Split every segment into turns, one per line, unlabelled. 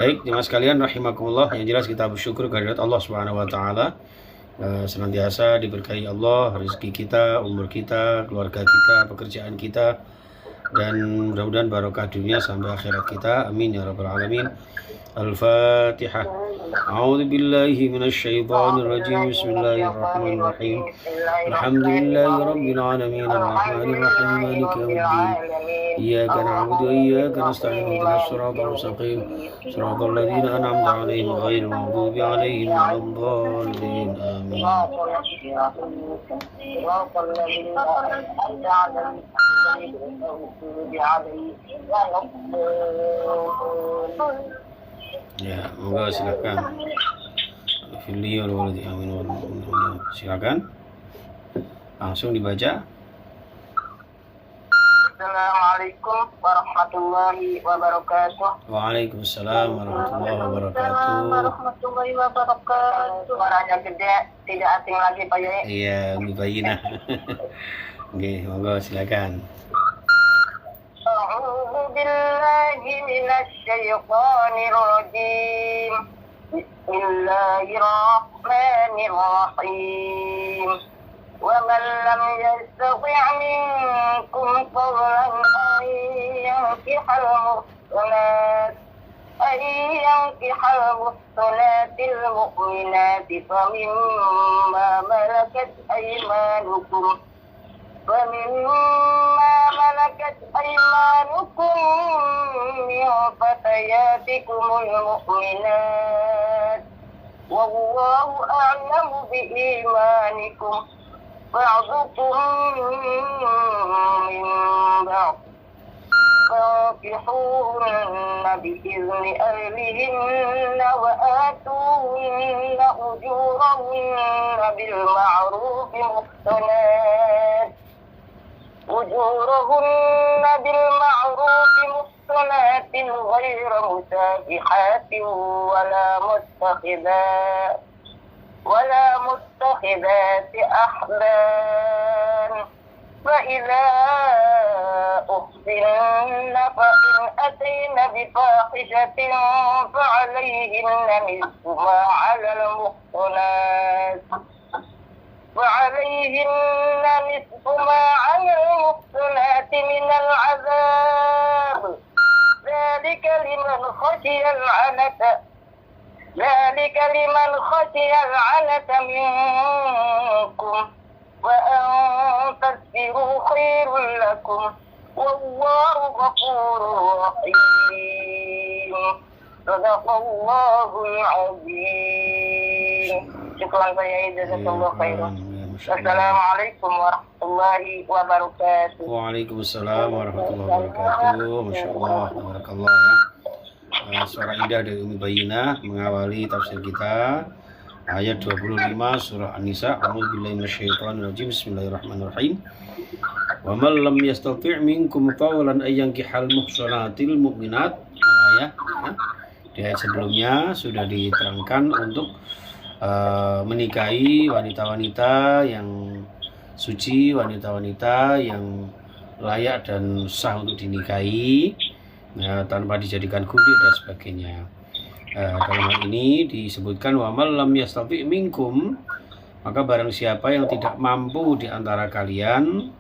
Baik, jemaah sekalian rahimakumullah, yang jelas kita bersyukur kehadirat Allah Subhanahu wa taala. Senantiasa diberkahi Allah rezeki kita, umur kita, keluarga kita, pekerjaan kita, dan mudah-mudahan barokah dunia sampai akhirat kita. Amin ya rabbal alamin. Al-Fatihah. A'udzu billahi minasy syaithanir rajim. Bismillahirrahmanirrahim. Alhamdulillahi rabbil alamin arrahmanir rahim maliki yaumiddin. Iyyaka na'budu wa iyyaka nasta'in ihdinas siratal mustaqim siratal ladzina an'amta 'alaihim ghairil maghdubi 'alaihim waladdallin. Amin. Ya, moga silakan. Video walladzi aminu. Silakan. Langsung dibaca.
Assalamualaikum warahmatullahi wabarakatuh.
Waalaikumsalam warahmatullahi wabarakatuh.
Warahmatullahi wabarakatuh. Suaranya gede, tidak asing lagi Pak Yai.
Iya, Bayinah. Oke, moga silakan.
A'udzu billahi minasy syaithanir rajim. Bismillahirrahmanirrahim. ومن لم يستطع منكم طولا أن ينكح المحصنات المؤمنات فمما ملكت أيمانكم من فتياتكم المؤمنات والله أعلم بإيمانكم بعضكم من بعض فانكحوهن بإذن أهلهن وآتوهن أجورهن بالمعروف محصنات غير مسافحات ولا متخذات أحبان فإذا أحسن فإن أتين بفاحشة فعليهن نصف ما على المحصنات من العذاب ذلك لمن خشي العنة منكم وأن تصبروا خير لكم والله غفور رحيم صدق الله العظيم. شكرا Pak jazakallahu khairan. Assalamualaikum warahmatullahi wabarakatuh.
Waalaikumsalam warahmatullahi wabarakatuh. Masya Allah, barakallah ya. Suara indah dari Umi Bayinah mengawali tafsir kita ayat 25 surah An-Nisa. A'udzubillahi minasyaitonirrajim. Bismillahirrahmanirrahim. Wa man lam yastati' minkum qawlan ay yankihal muhsanatil mu'minat. Ayat ya. Di ayat sebelumnya sudah diterangkan untuk menikahi wanita-wanita yang suci, wanita-wanita yang layak dan sah untuk dinikahi tanpa dijadikan kudik dan sebagainya. Dalam hal ini disebutkan wa man lam yastati' minkum, maka barang siapa yang tidak mampu di antara kalian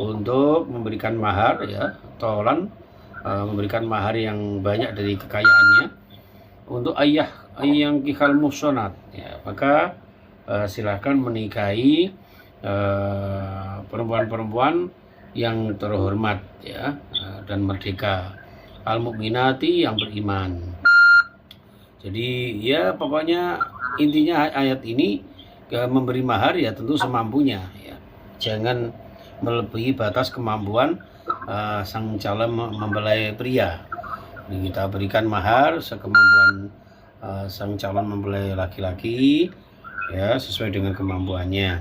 untuk memberikan mahar ya, tolan, memberikan mahar yang banyak dari kekayaannya untuk yang kihal muhsonat ya, maka silahkan menikahi perempuan-perempuan yang terhormat ya, dan merdeka, al-mu'minati yang beriman. Jadi ya pokoknya intinya ayat ini memberi mahar ya tentu semampunya ya. Jangan melebihi batas kemampuan sang calon mempelai pria. Kita berikan mahar sekemampuan sang calon mempelai laki-laki ya, sesuai dengan kemampuannya.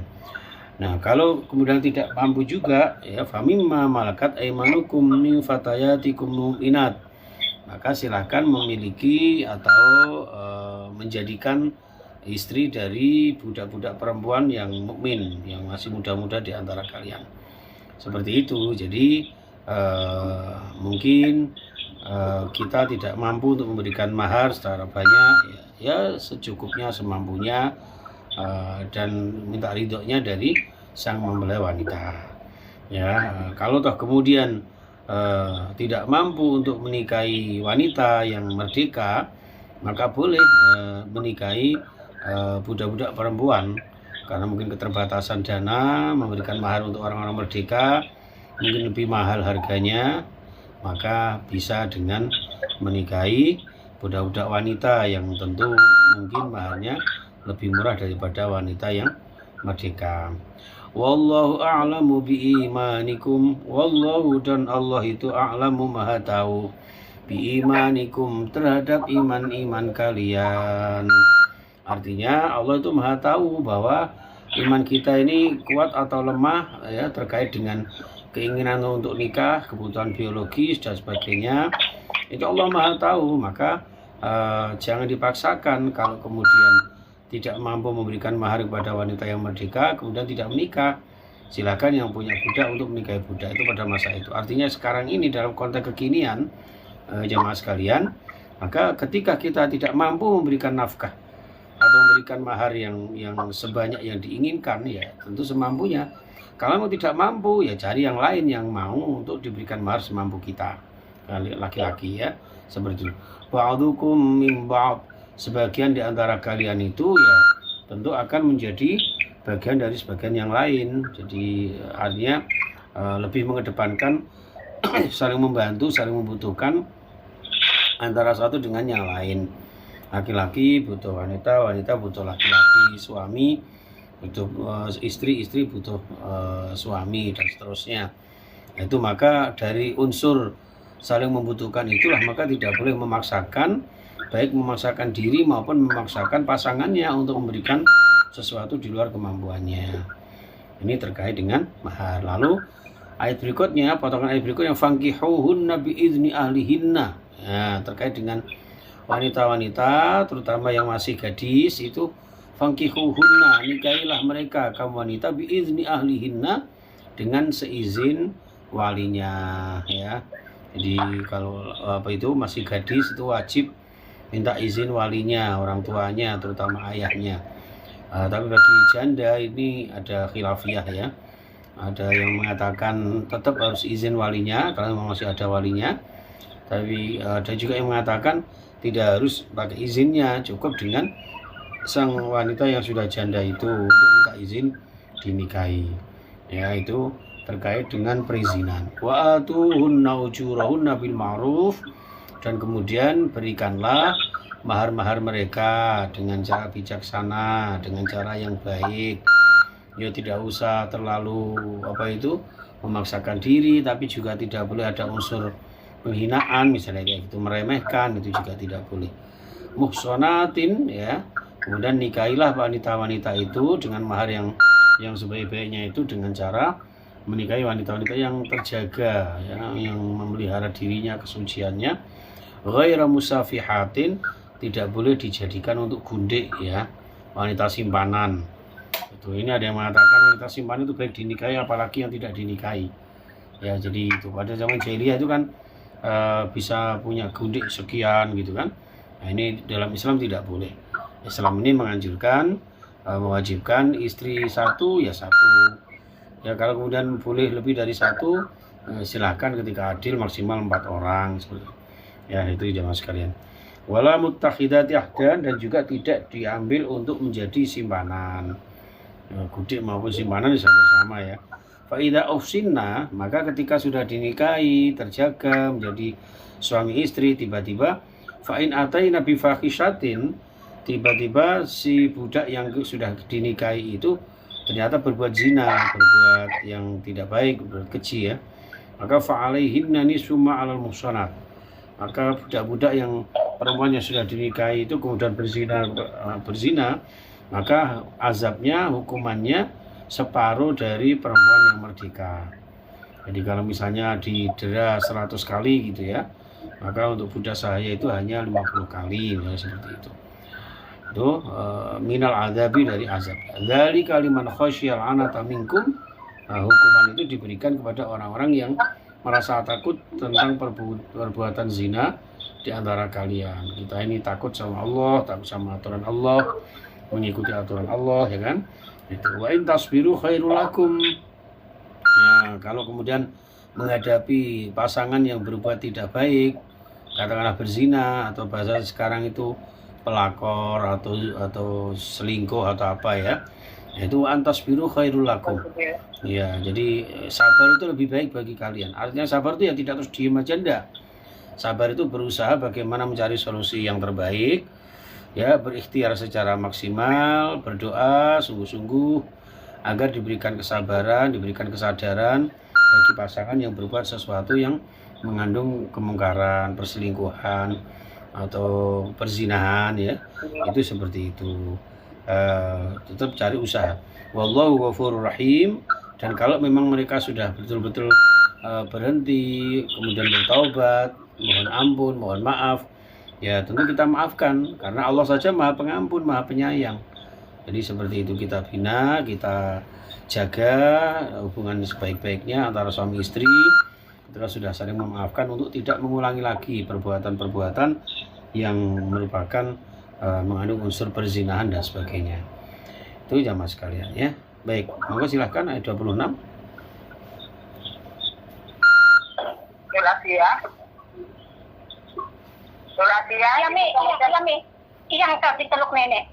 Nah, kalau kemudian tidak mampu juga ya, famimma malakat aymanukum min fatayatikum mu'minat, maka silahkan memiliki atau menjadikan istri dari budak-budak perempuan yang mukmin, yang masih muda-muda di antara kalian. Seperti itu. Jadi mungkin kita tidak mampu untuk memberikan mahar secara banyak, ya secukupnya, semampunya, dan minta ridhonya dari sang mempelai wanita. Ya, kalau toh kemudian tidak mampu untuk menikahi wanita yang merdeka, maka boleh menikahi budak-budak perempuan, karena mungkin keterbatasan dana memberikan mahar untuk orang-orang merdeka mungkin lebih mahal harganya, maka bisa dengan menikahi budak-budak wanita yang tentu mungkin maharnya lebih murah daripada wanita yang merdeka. Wallahu a'lamu biimanikum. Wallahu, dan Allah itu a'lamu, maha tahu, biimanikum, terhadap iman-iman kalian. Artinya Allah itu maha tahu bahwa iman kita ini kuat atau lemah, ya, terkait dengan keinginan untuk nikah, kebutuhan biologis dan sebagainya. Itu Allah maha tahu, maka jangan dipaksakan. Kalau kemudian tidak mampu memberikan mahar kepada wanita yang merdeka, kemudian tidak menikah, silakan yang punya budak untuk menikahi budak itu pada masa itu. Artinya sekarang ini dalam konteks kekinian, jamaah sekalian, maka ketika kita tidak mampu memberikan nafkah atau memberikan mahar yang sebanyak yang diinginkan, ya tentu semampunya. Kalau tidak mampu, ya cari yang lain yang mau untuk diberikan mahar semampu kita, laki-laki, ya, seperti itu. Ba'dukum min ba'd, sebagian di antara kalian itu ya tentu akan menjadi bagian dari sebagian yang lain. Jadi artinya lebih mengedepankan saling membantu, saling membutuhkan antara satu dengan yang lain. Laki-laki butuh wanita, wanita butuh laki-laki, suami butuh istri, istri butuh suami, dan seterusnya. Itu maka dari unsur saling membutuhkan itulah maka tidak boleh memaksakan, baik memaksakan diri maupun memaksakan pasangannya untuk memberikan sesuatu di luar kemampuannya. Ini terkait dengan mahar. Lalu ayat berikutnya, potongan ayat berikutnya, fankihuhunna biizni ahlihinna. Ya, terkait dengan wanita-wanita terutama yang masih gadis itu, fankihuhunna, nikahilah mereka kaum wanita biizni ahlihinna, dengan seizin walinya, ya. Jadi kalau itu masih gadis itu wajib minta izin walinya, orang tuanya, terutama ayahnya. Tapi bagi janda ini ada khilafiyah, ya. Ada yang mengatakan tetap harus izin walinya kalau memang masih ada walinya. Tapi ada juga yang mengatakan tidak harus pakai izinnya, cukup dengan sang wanita yang sudah janda itu untuk minta izin dinikahi. Ya, itu terkait dengan perizinan. Wa atuhunna ujurahunna bil ma'ruf, dan kemudian berikanlah mahar-mahar mereka dengan cara bijaksana, dengan cara yang baik. Ya, tidak usah terlalu memaksakan diri, tapi juga tidak boleh ada unsur penghinaan, misalnya kayak gitu, meremehkan, itu juga tidak boleh. Muhsonatin, ya. Kemudian nikahilah wanita-wanita itu dengan mahar yang sebaik-baiknya, itu dengan cara menikahi wanita-wanita yang terjaga, ya, yang memelihara dirinya, kesuciannya. Ghaira musafihatin, tidak boleh dijadikan untuk gundik, ya, wanita simpanan. Itu ini ada yang mengatakan wanita simpanan itu baik dinikahi apalagi yang tidak dinikahi. Ya, jadi itu pada zaman jahiliyah itu kan bisa punya gundik sekian gitu kan. Nah, ini dalam Islam tidak boleh. Islam ini menganjurkan, mewajibkan istri satu ya satu. Ya, kalau kemudian boleh lebih dari satu, silahkan ketika adil maksimal 4 orang. Ya, itu jamaah sekalian. Wala muttakhidati ahdan, dan juga tidak diambil untuk menjadi simpanan. Gudik maupun simpanan bisa bersama, ya. Fa'idha ufsinna, maka ketika sudah dinikahi, terjaga, menjadi suami istri, tiba-tiba fa'in ataina bi fahishatin, tiba-tiba si budak yang sudah dinikahi itu ternyata berbuat zina, berbuat yang tidak baik, berbuat keji, ya. Maka fa'alaihinna nisfu ma 'alal muhsanat. Maka budak-budak yang perempuan yang sudah dinikahi itu kemudian berzina, maka azabnya, hukumannya separuh dari perempuan yang merdeka. Jadi kalau misalnya didera 100 kali gitu, ya, maka untuk budak sahaya itu hanya 50 kali, ya, seperti itu. Itu minal azabi, dari azab. Dari kaliman khasyal anata minkum, hukuman itu diberikan kepada orang-orang yang merasa takut tentang perbuatan zina di antara kalian. Kita ini takut sama Allah, takut sama aturan Allah, mengikuti aturan Allah, ya kan? Itu wa in tasbiru khairul lakum. Nah, kalau kemudian menghadapi pasangan yang berbuat tidak baik, katakanlah berzina atau bahasa sekarang itu pelakor atau selingkuh atau apa ya, itu antasbiru khairul lakum. Ya, jadi sabar itu lebih baik bagi kalian. Artinya sabar itu ya tidak terus diem aja, enggak. Sabar itu berusaha bagaimana mencari solusi yang terbaik, ya, berikhtiar secara maksimal, berdoa sungguh-sungguh agar diberikan kesabaran, diberikan kesadaran bagi pasangan yang berbuat sesuatu yang mengandung kemungkaran, perselingkuhan atau perzinahan, ya, itu seperti itu. Tetap cari usaha. Wallahu ghafurur rahim. Dan kalau memang mereka sudah betul-betul berhenti, kemudian bertaubat, mohon ampun, mohon maaf, ya tentu kita maafkan, karena Allah saja Maha Pengampun, Maha Penyayang. Jadi seperti itu kita bina, kita jaga hubungan sebaik-baiknya antara suami istri. Kita sudah saling memaafkan untuk tidak mengulangi lagi perbuatan-perbuatan yang merupakan mengandung unsur perzinahan dan sebagainya. Itu jamaah sekalian, ya. Baik, monggo silahkan ayat 26.
Yang kasih teluk nenek.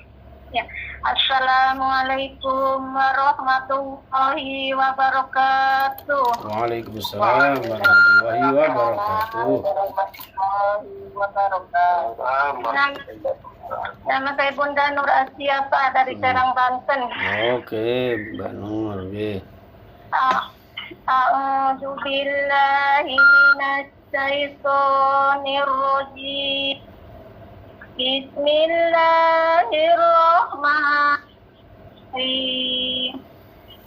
Ya. Assalamualaikum warahmatullahi wabarakatuh.
Waalaikumsalam warahmatullahi wabarakatuh.
Nama saya Bunda Nur Asia Pak dari Serang, Banten.
Oke, Mbak Nur. Oke.
A'udzu billahi minasy syaithanir rajim. Bismillahirrahmanirrahim.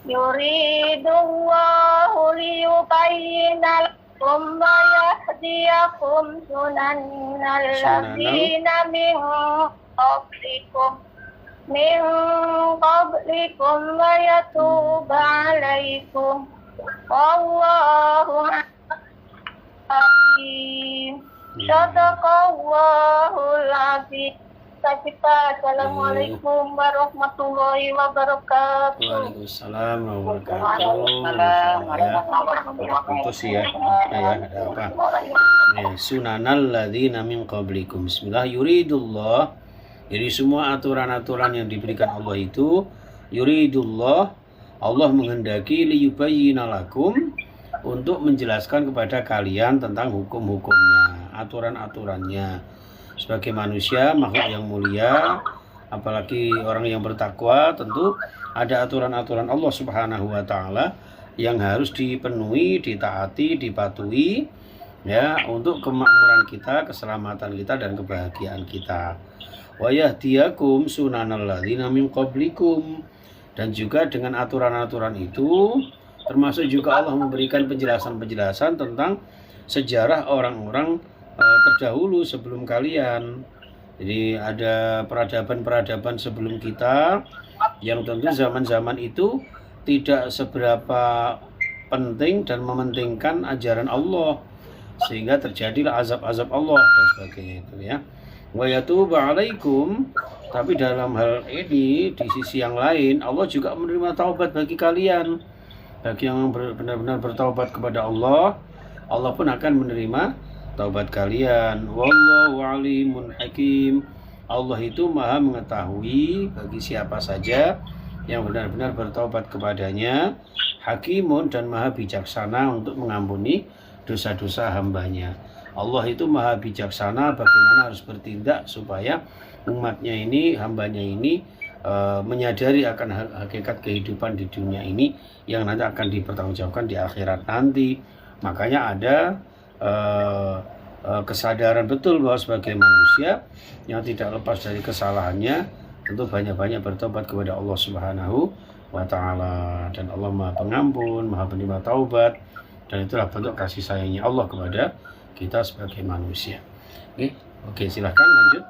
Yuridullahu liyubayyina lakum wa yahdiyakum sunanal ladzina min qablikum wa yatuba 'alaikum. Wallahu a'lam. Sadaqallahul azim. Assalamualaikum warahmatullahi wabarakatuh.
Waalaikumsalam warahmatullahi. Putus ya. Ada apa? Sunanal ladzina min qablikum. Bismillah. Yuridullah. Jadi semua aturan-aturan yang diberikan Allah itu, yuridullah, Allah menghendaki liyubayyina lakum, untuk menjelaskan kepada kalian tentang hukum-hukumnya, aturan-aturannya. Sebagai manusia, makhluk yang mulia, apalagi orang yang bertakwa, tentu ada aturan-aturan Allah Subhanahu wa taala yang harus dipenuhi, ditaati, dipatuhi, ya, untuk kemakmuran kita, keselamatan kita dan kebahagiaan kita. Wa yahdiyakum sunanal ladzina min qablikum. Dan juga dengan aturan-aturan itu termasuk juga Allah memberikan penjelasan-penjelasan tentang sejarah orang-orang terdahulu sebelum kalian. Jadi ada peradaban-peradaban sebelum kita yang tentu zaman-zaman itu tidak seberapa penting dan mementingkan ajaran Allah, sehingga terjadilah azab-azab Allah dan sebagainya itu, ya. Wa yatubu 'alaikum. Tapi dalam hal ini di sisi yang lain Allah juga menerima taubat bagi kalian. Bagi yang benar-benar bertaubat kepada Allah, Allah pun akan menerima taubat kalian. Wallahu alimun hakim. Allah itu maha mengetahui bagi siapa saja yang benar-benar bertaubat kepadanya. Hakimun, dan maha bijaksana untuk mengampuni dosa-dosa hambanya. Allah itu maha bijaksana bagaimana harus bertindak supaya umatnya ini, hambanya ini menyadari akan hakikat kehidupan di dunia ini yang nanti akan dipertanggungjawabkan di akhirat nanti. Makanya ada kesadaran betul bahwa sebagai manusia yang tidak lepas dari kesalahannya, tentu banyak-banyak bertobat kepada Allah Subhanahu wa taala, dan Allah Maha Pengampun, Maha Penerima taubat, dan itulah bentuk kasih sayangnya Allah kepada kita sebagai manusia. Oke, silahkan lanjut.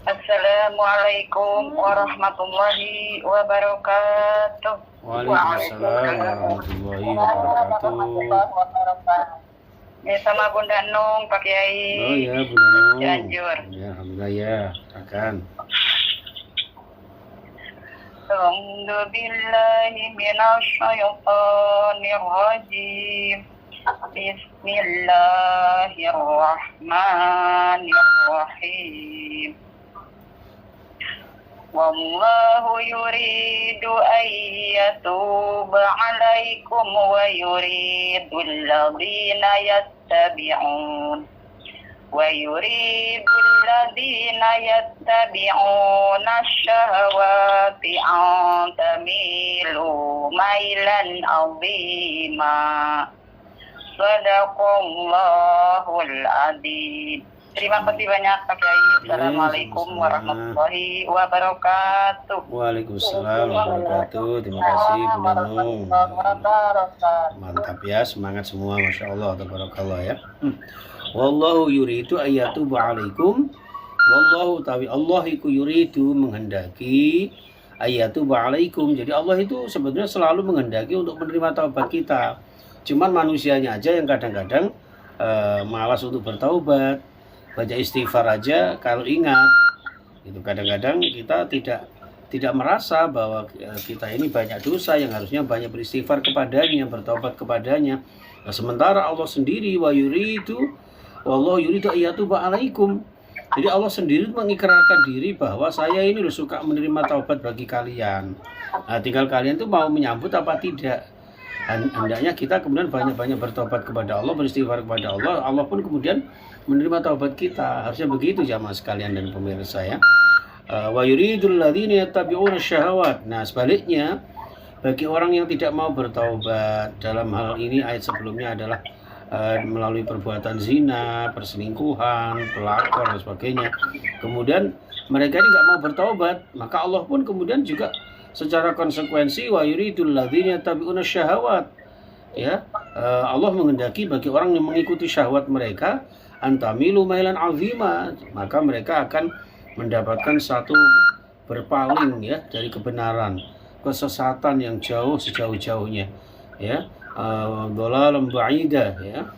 Assalamualaikum Assalamualaikum warahmatullahi wabarakatuh.
Waalaikumsalam warahmatullahi wabarakatuh.
Ya, sama Bunda Nung, Pak Kiai.
Oh ya, Bunda Nung.
Cianjur.
Ya, alhamdulillah ya. Akan.
A'udzu billahi minasy syaithanir rajim. Bismillahirrahmanirrahim. Wallahu yuridu an yatuba 'alaikum wa yuridu alladhina yattabi'una ash-shahawati an tamilu mailan 'azima. Sadaqallahul adzim. Terima kasih banyak Pak Kiai. Assalamualaikum warahmatullahi wabarakatuh.
Waalaikumsalam warahmatullahi wabarakatuh. Terima kasih Bunda Nung. Mantap ya, semangat semua, masya Allah, tabarakallah ya. Wallahu yuridu ayatubu alaikum. Wallahu tawi Allah iku yuridu menghendaki ayatubu alaikum. Jadi Allah itu sebetulnya selalu menghendaki untuk menerima taubat kita. Cuman manusianya aja yang kadang-kadang malas untuk bertaubat. Baca istighfar aja kalau ingat. Itu kadang-kadang kita tidak merasa bahwa kita ini banyak dosa yang harusnya banyak beristighfar kepadanya, bertaubat kepadanya. Nah, sementara Allah sendiri wallahu yuridu ayatuba alaikum. Jadi Allah sendiri mengikrarkan diri bahwa saya ini loh suka menerima taubat bagi kalian. Nah, tinggal kalian tuh mau menyambut apa tidak. Hendaknya kita kemudian banyak-banyak bertobat kepada Allah, beristighfar kepada Allah. Allah pun kemudian menerima taubat kita. Harusnya begitu jamaah sekalian dan pemirsa ya. Wa yuridul ladzina yattabi'una syahawat. Nah, sebaliknya bagi orang yang tidak mau bertaubat, dalam hal ini ayat sebelumnya adalah melalui perbuatan zina, perselingkuhan, pelakor dan sebagainya. Kemudian mereka ini nggak mau bertaubat, maka Allah pun kemudian juga secara konsekuensi wa yuridul ladzina yattabi'una syahawat. Ya, Allah menghendaki bagi orang yang mengikuti syahwat mereka antamilu mailan azima, maka mereka akan mendapatkan satu berpaling ya dari kebenaran, kesesatan yang jauh sejauh-jauhnya ya, dhalalan ba'idah ya,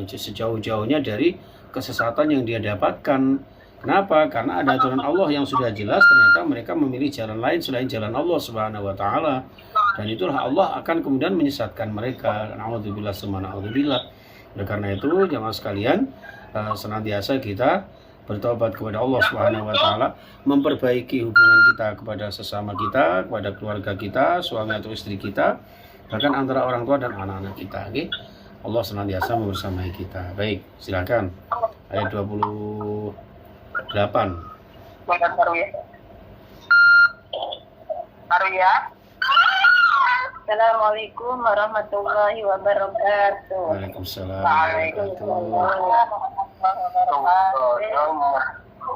sejauh-jauhnya dari kesesatan yang dia dapatkan. Kenapa? Karena ada aturan Allah yang sudah jelas, ternyata mereka memilih jalan lain selain jalan Allah Subhanahu wa taala. Dan itulah Allah akan kemudian menyesatkan mereka. Na'udzubillah summa na'udzubillah. Oleh karena itu, jamaah sekalian, senantiasa kita bertobat kepada Allah Subhanahu wa taala, memperbaiki hubungan kita kepada sesama kita, kepada keluarga kita, suami atau istri kita, bahkan antara orang tua dan anak-anak kita. Okay? Allah senantiasa membersamai kita. Baik, silakan. Ayat 28.
Baru ya. Assalamualaikum warahmatullahi wabarakatuh.
Waalaikumsalam warahmatullahi
wabarakatuh.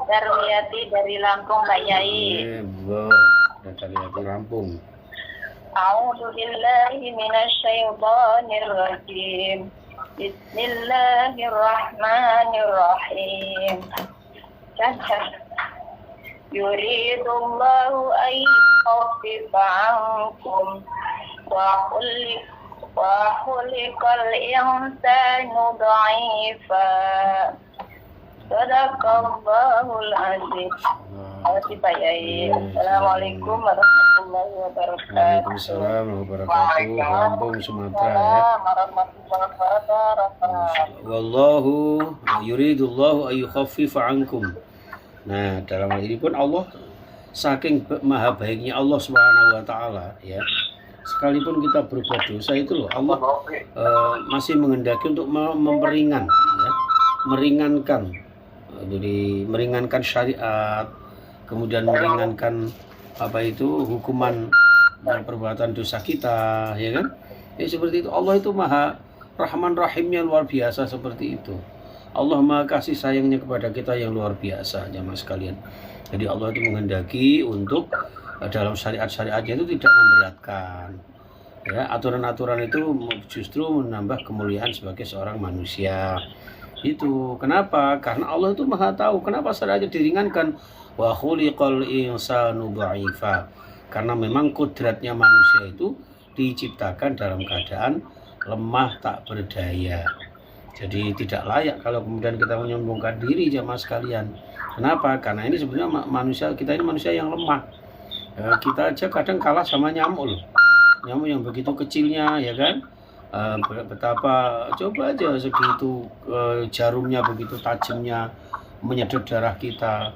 Darwiyati dari Lampung, Mbak Yai.
Darwiyati Lampung.
A'udzu billahi minasy syaithanir rajim. Bismillahirrahmanirrahim. Yuridullahu an yukhaffifa 'ankum wa khuliqal insanu dha'ifa. Sadaqallahul azim. Assalamualaikum warahmatullahi wabarakatuh.
Waalaikumsalam warahmatullahi wabarakatuh. Lampung, Sumatera ya. Wallahu yuridullahu an yukhaffifa 'ankum. Nah, dalam hal ini pun Allah saking maha baiknya Allah Subhanahu wa taala ya. Sekalipun kita berbuat dosa itu loh, Allah masih menghendaki untuk memperingan ya, meringankan. Jadi meringankan syariat, kemudian meringankan hukuman dan perbuatan dosa kita, ya kan? Ya seperti itu. Allah itu maha Rahman Rahimnya luar biasa seperti itu. Allah maha kasih sayangnya kepada kita yang luar biasa, jamaah sekalian. Jadi Allah itu menghendaki untuk dalam syariat-syariatnya itu tidak memberatkan. Ya, aturan-aturan itu justru menambah kemuliaan sebagai seorang manusia. Itu kenapa? Karena Allah itu Maha tahu. Kenapa syariatnya diringankan? Wa khuliqal insanu dha'ifa. Karena memang kodratnya manusia itu diciptakan dalam keadaan lemah, tak berdaya. Jadi tidak layak kalau kemudian kita menyombongkan diri jamaah sekalian. Kenapa? Karena ini sebenarnya manusia kita ini manusia yang lemah. Kita aja kadang kalah sama nyamuk loh. Nyamuk yang begitu kecilnya, ya kan? Betapa coba aja segitu jarumnya begitu tajamnya menyedot darah kita,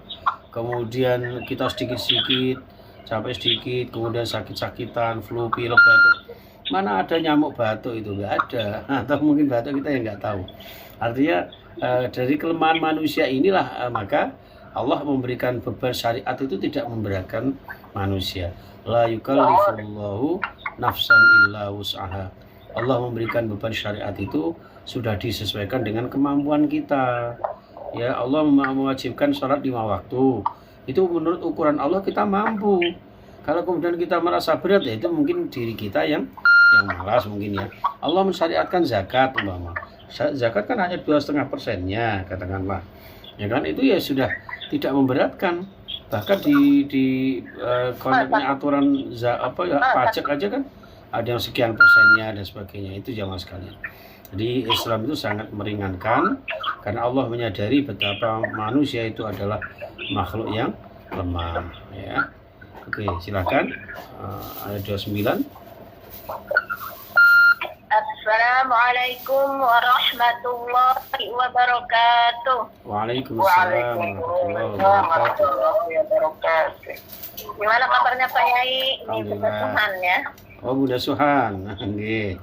kemudian kita sedikit-sedikit capek sedikit, kemudian sakit-sakitan, flu, pilek, batuk. Mana ada nyamuk batuk itu? Nggak ada. Atau mungkin batuk kita yang nggak tahu. Artinya dari kelemahan manusia inilah maka Allah memberikan beban syariat itu tidak memberatkan manusia. La yukallifullahu nafsan illa wus'aha. Allah memberikan beban syariat itu sudah disesuaikan dengan kemampuan kita. Ya, Allah mewajibkan sholat 5 waktu. Itu menurut ukuran Allah kita mampu. Kalau kemudian kita merasa berat, ya itu mungkin diri kita yang malas mungkin ya. Allah mensyariatkan zakat umpama. Zakat kan hanya 2,5%-nya katakanlah. Ya kan, itu ya sudah tidak memberatkan. Bahkan di konteksnya aturan pajak aja kan ada yang sekian persennya dan sebagainya. Itu jamaah sekalian. Jadi Islam itu sangat meringankan karena Allah menyadari betapa manusia itu adalah makhluk yang lemah. Ya. Oke, silakan. Ayat 29.
Assalamualaikum warahmatullahi wabarakatuh.
Waalaikumsalam warahmatullahi wabarakatuh.
Gimana kabarnya Pak Yai? Ini Bunda Suhan ya.
Oh, Bunda Suhan. Nggih.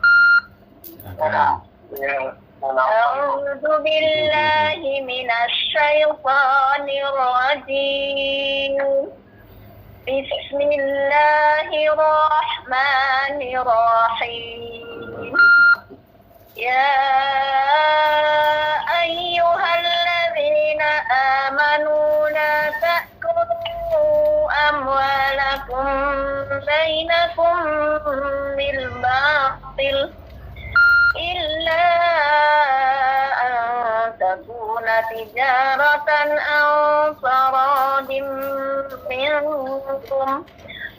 Silakan.
A'udzu billahi minasy syaithanir rajim. Bismillahirrahmanirrahim. Ya ayyuhalladzina amanu la ta'kulu amwalakum bainakum bil batil illa an takuna tijaratan aw faradin minkum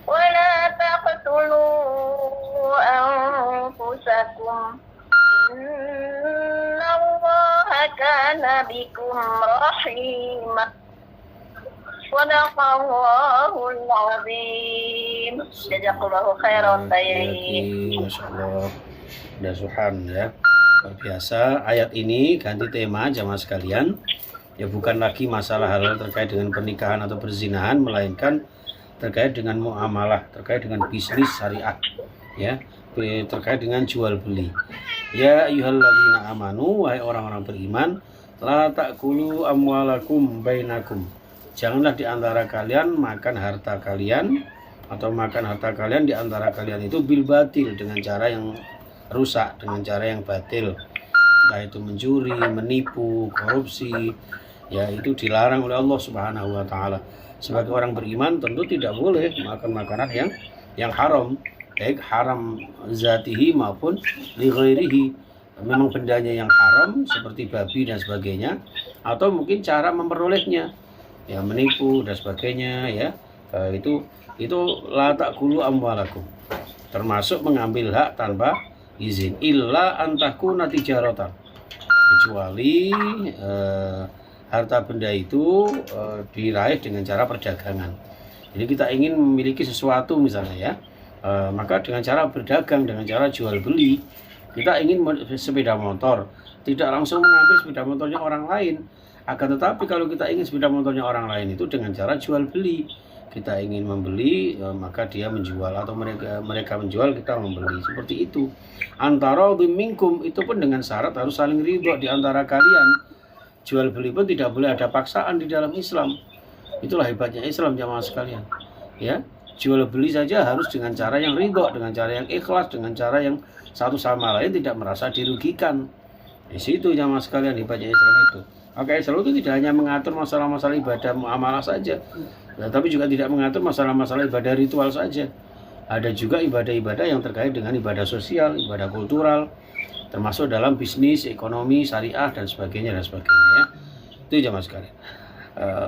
wa la taqtulu anfusakum innallaha kana bikum rahima. Sadaqallahul azim. Jazakallahu khairan Tayyib.
Masyaallah. Bunda Suhan ya. Luar biasa. Ayat ini ganti tema jamaah sekalian. Ya bukan lagi masalah hal terkait dengan pernikahan atau perzinahan, melainkan terkait dengan muamalah, terkait dengan bisnis syariat. Ya, terkait dengan jual beli. Ya ayyuhalladzina amanu, wahai orang-orang beriman, la ta'kulu amwalakum bainakum. Janganlah di antara kalian makan harta kalian atau makan harta kalian di antara kalian itu bil batil, dengan cara yang rusak, dengan cara yang batil. Entah itu mencuri, menipu, korupsi, ya itu dilarang oleh Allah Subhanahu wa taala. Sebagai orang beriman tentu tidak boleh makan makanan yang haram, baik haram zatihi maupun li ghairihi. Memang bendanya yang haram seperti babi dan sebagainya, atau mungkin cara memperolehnya, ya menipu dan sebagainya, ya itu la ta'kulu amwalakum, termasuk mengambil hak tanpa izin, illa antakuna tijaratan, kecuali harta benda itu diraih dengan cara perdagangan. Jadi kita ingin memiliki sesuatu misalnya ya, maka dengan cara berdagang, dengan cara jual beli. Kita ingin sepeda motor, tidak langsung mengambil sepeda motornya orang lain. Akan tetapi kalau kita ingin sepeda motornya orang lain itu dengan cara jual beli. Kita ingin membeli, maka dia menjual, atau mereka menjual, kita membeli, seperti itu. Antara minkum, itu pun dengan syarat harus saling ridho di antara kalian. Jual beli pun tidak boleh ada paksaan di dalam Islam. Itulah hebatnya Islam jamaah sekalian. Ya, jual beli saja harus dengan cara yang ridho, dengan cara yang ikhlas, dengan cara yang satu sama lain tidak merasa dirugikan. Di situ jamaah sekalian hebatnya Islam itu. Maka Islam itu tidak hanya mengatur masalah-masalah ibadah muamalah saja, tapi juga tidak mengatur masalah-masalah ibadah ritual saja. Ada juga ibadah-ibadah yang terkait dengan ibadah sosial, ibadah kultural, termasuk dalam bisnis, ekonomi, syariah dan sebagainya ya. Itu jamaah sekalian.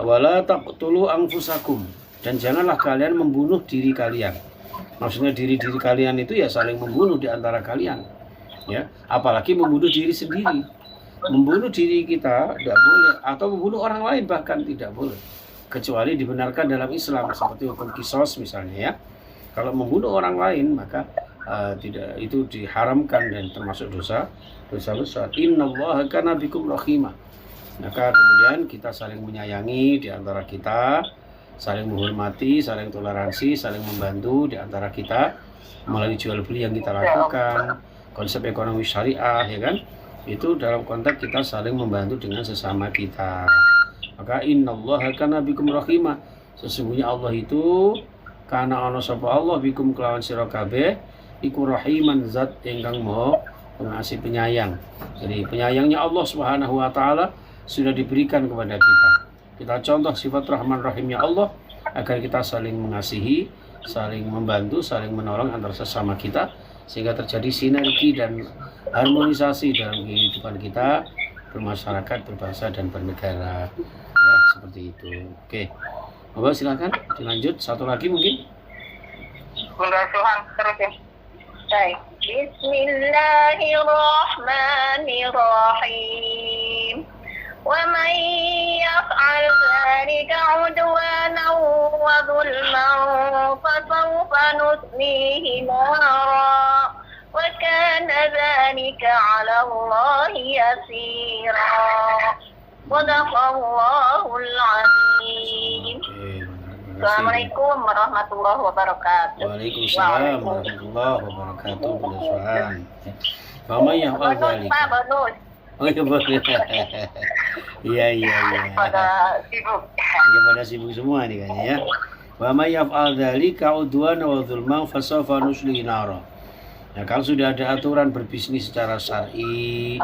Wala taqtulu anfusakum, dan janganlah kalian membunuh diri kalian. Maksudnya diri kalian itu ya saling membunuh di antara kalian. Ya, apalagi membunuh diri sendiri. Membunuh diri kita tidak boleh, atau membunuh orang lain bahkan tidak boleh. Kecuali dibenarkan dalam Islam seperti hukum qisas misalnya ya. Kalau membunuh orang lain maka tidak, itu diharamkan dan termasuk dosa besar. Innallaha kana bikum rahimah. Maka kemudian kita saling menyayangi di antara kita, saling menghormati, saling toleransi, saling membantu di antara kita melalui jual beli yang kita lakukan, konsep ekonomi syariah ya kan. Itu dalam konteks kita saling membantu dengan sesama kita. Maka innallaha kana bikum rahimah. Sesungguhnya Allah itu kana ana sapa Allah bikum kelawan sira kabeh iku rahiman zat ingkang maha pengasih penyayang. Jadi penyayangnya Allah Subhanahu wa taala sudah diberikan kepada kita. Kita contoh sifat Rahman Rahimnya Allah agar kita saling mengasihi, saling membantu, saling menolong antara sesama kita sehingga terjadi sinergi dan harmonisasi dalam kehidupan kita bermasyarakat, berbangsa dan bernegara. Ya, seperti itu. Oke. Bapak silakan dilanjut satu lagi mungkin.
Bunda Suhan terus ya. Baik. Bismillahirrahmanirrahim. ومن يفعل ذلك عدوانا وظلما فسوف نصليه نارا وكان ذلك على الله يسيرا صدق الله العظيم. Assalamualaikum warahmatullahi wabarakatuh.
Waalaikumsalam warahmatullahi wabarakatuh. Mama yang
bonus.
Oh iya boleh. Iya.
Pada sibuk.
Iya pada sibuk semua nih kayaknya ya. Wa may yaf'al dzalika udwana wa dzulman fasawfa nuslihi nara. Nah, kalau sudah ada aturan berbisnis secara syar'i,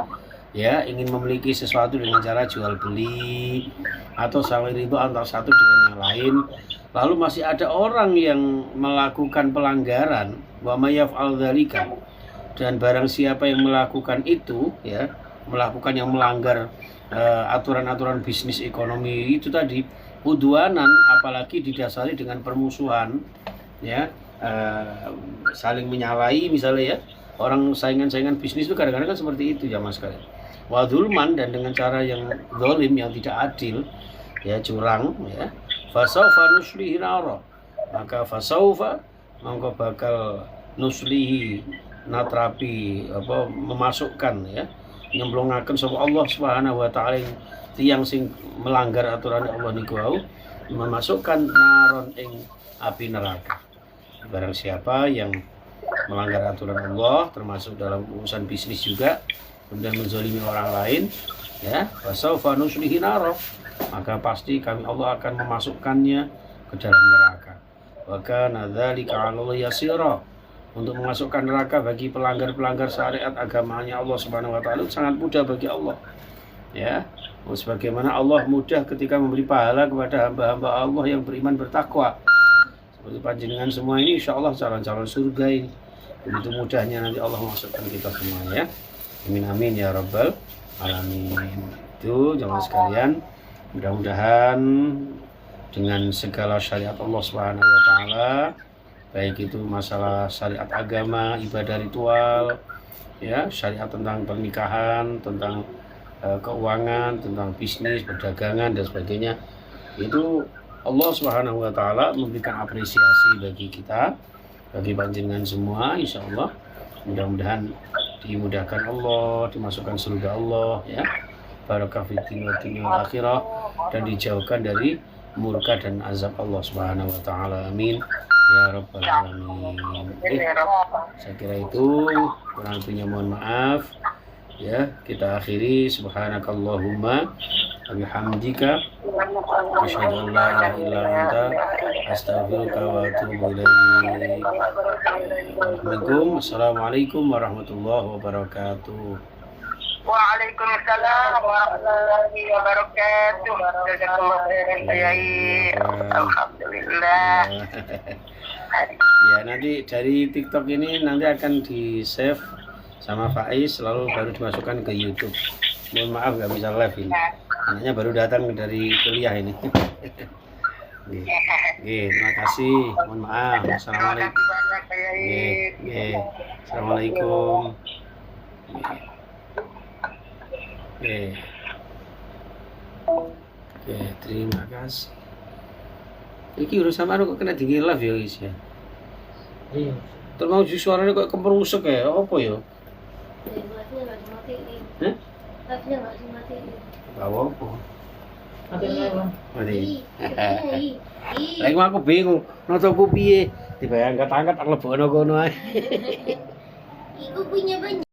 ya ingin memiliki sesuatu dengan cara jual beli atau saling ridho antara satu dengan yang lain, lalu masih ada orang yang melakukan pelanggaran, wa may yaf'al dzalika, dan barang siapa yang melakukan itu ya, melakukan yang melanggar aturan-aturan bisnis ekonomi itu tadi, udwanan, apalagi didasari dengan permusuhan ya, saling menyalahi misalnya ya, orang saingan-saingan bisnis itu kadang-kadang kan seperti itu ya mas sekalian. Wadulman, dan dengan cara yang zalim, yang tidak adil ya, curang ya, fasaufa nuslihi nara, maka fasaufa maka bakal nuslihi natrapi apa, memasukkan ya, nyemplungaken sapa Allah Subhanahu wa taala tiyang sing melanggar aturan Allah niku wau, memasukkan naron ing api neraka. Barang siapa yang melanggar aturan Allah termasuk dalam urusan bisnis juga, kemudian menzalimi orang lain ya, fasaufa nuslihi nara, maka pasti kami Allah akan memasukkannya ke dalam neraka. Wa kana dzalika 'ala Allah yasira, untuk memasukkan neraka bagi pelanggar-pelanggar syariat agamanya Allah Subhanahu wa taala sangat mudah bagi Allah. Ya, sebagaimana Allah mudah ketika memberi pahala kepada hamba-hamba Allah yang beriman bertakwa. Seperti panjenengan semua ini insyaallah calon-calon surga ini. Begitu mudahnya nanti Allah masukkan kita semua ya. Amin amin ya rabbal alamin. Itu jamaah sekalian, mudah-mudahan dengan segala syariat Allah Subhanahu wa taala, baik itu masalah syariat agama, ibadah ritual, ya, syariat tentang pernikahan, tentang keuangan, tentang bisnis, perdagangan dan sebagainya, itu Allah Subhanahu wa taala memberikan apresiasi bagi kita, bagi panjenengan semua, insya Allah. Mudah-mudahan dimudahkan Allah, dimasukkan surga Allah ya, barakah fid dunya wal akhirah, dan dijauhkan dari murka dan azab Allah Subhanahu wa taala. Amin ya rabbal alamin. Saya kira itu, kurang lebihnya mohon maaf ya. Kita akhiri, subhanakallahumma wa bihamdika asyhadu an la ilaha illa anta astaghfiruka wa atubu ilaik. Assalamualaikum warahmatullahi wabarakatuh.
Waalaikumsalam warahmatullahi wabarakatuh. Jazakallahu khairan Kyai. Alhamdulillah.
Ya, nanti dari TikTok ini nanti akan di save sama Faiz lalu baru dimasukkan ke YouTube. Mohon maaf nggak bisa live ini. Anaknya baru datang dari kuliah ini. Terima kasih. Mohon maaf. Assalamualaikum. Assalamualaikum. Terima kasih. Iki urusan anu kok kena tinggi live ya guys ya.
Iya.
Terus mau suaranya kok kemerusek ya? Apa ya?
Live-nya nggak dimatiin.
Hah?
Live-nya nggak dimatiin.
Bawa apa?
Mati lewat.
Mati.
Ih.
Lagi aku bingung, notoku piye? Tiba angkat-angkat aku lebokno kono ae.
Iku punya banyak.